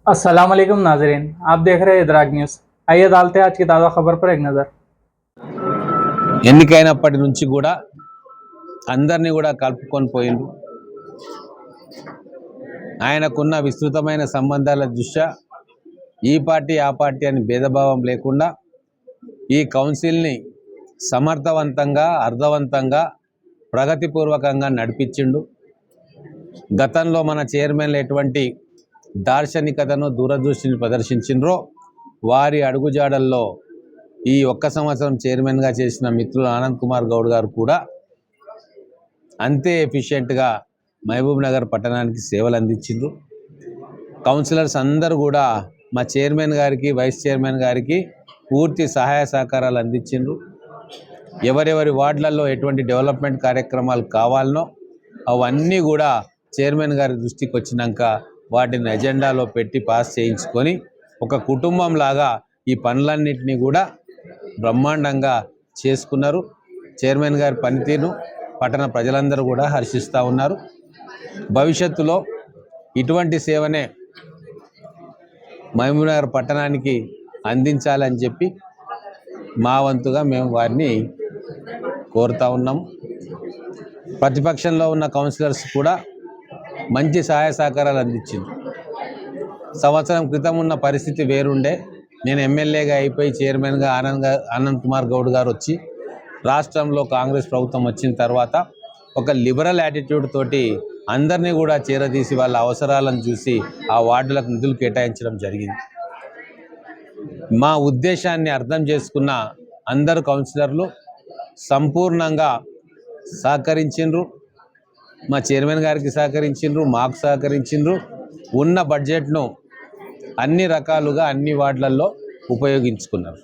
अस्सलाम वालेकुम नाजरीन, आप देख रहे हैं इदराक न्यूज़। आइए डालते हैं आज की ताज़ा खबर पर एक नज़र। ఎన్నికైనప్పటి నుంచి కూడా అందరినీ కూడా కలుపుకొని పోయిండు. ఆయనకున్న విస్తృతమైన సంబంధాల దృష్ట్యా ఈ పార్టీ ఆ పార్టీ అని భేదభావం లేకుండా ఈ కౌన్సిల్ని సమర్థవంతంగా అర్థవంతంగా ప్రగతిపూర్వకంగా నడిపించిండు. గతంలో మన చైర్మన్లు ఎటువంటి దార్శనికతను దూరదృష్టిని ప్రదర్శించిండ్రో వారి అడుగుజాడల్లో ఈ ఒక్క సంవత్సరం చైర్మన్గా చేసిన మిత్రులు ఆనంద్ కుమార్ గౌడ్ గారు కూడా అంతే ఎఫిషియెంట్గా మహబూబ్ నగర్ పట్టణానికి సేవలు అందించిండ్రు. కౌన్సిలర్స్ అందరూ కూడా మా చైర్మన్ గారికి వైస్ చైర్మన్ గారికి పూర్తి సహాయ సహకారాలు అందించిండ్రు. ఎవరెవరి వార్డులలో ఎటువంటి డెవలప్మెంట్ కార్యక్రమాలు కావాలనో అవన్నీ కూడా చైర్మన్ గారి దృష్టికి వచ్చినాక వాటిని ఎజెండాలో పెట్టి పాస్ చేయించుకొని ఒక కుటుంబం లాగా ఈ పనులన్నింటినీ కూడా బ్రహ్మాండంగా చేసుకున్నారు. చైర్మన్ గారి పనితీరును పట్టణ ప్రజలందరూ కూడా హర్షిస్తూ ఉన్నారు. భవిష్యత్తులో ఇటువంటి సేవనే మహబూబ్నగర్ పట్టణానికి అందించాలని చెప్పి మా వంతుగా మేము వారిని కోరుతూ ఉన్నాము. ప్రతిపక్షంలో ఉన్న కౌన్సిలర్స్ కూడా మంచి సహాయ సహకారాలు అందించింది. సంవత్సరం క్రితం ఉన్న పరిస్థితి వేరుండే. నేను ఎమ్మెల్యేగా అయిపోయి చైర్మన్గా ఆనంద్ కుమార్ గౌడ్ గారు వచ్చి రాష్ట్రంలో కాంగ్రెస్ ప్రభుత్వం వచ్చిన తర్వాత ఒక లిబరల్ యాటిట్యూడ్ తోటి అందరినీ కూడా చేరదీసి వాళ్ళ అవసరాలను చూసి ఆ వార్డులకు నిధులు కేటాయించడం జరిగింది. మా ఉద్దేశాన్ని అర్థం చేసుకున్న అందరు కౌన్సిలర్లు సంపూర్ణంగా సహకరించిండ్రు. మా చైర్మన్ గారికి సహకరించిండ్రు, మాకు సహకరించిండ్రు. ఉన్న బడ్జెట్ను అన్ని రకాలుగా అన్ని వార్డులలో ఉపయోగించుకున్నారు.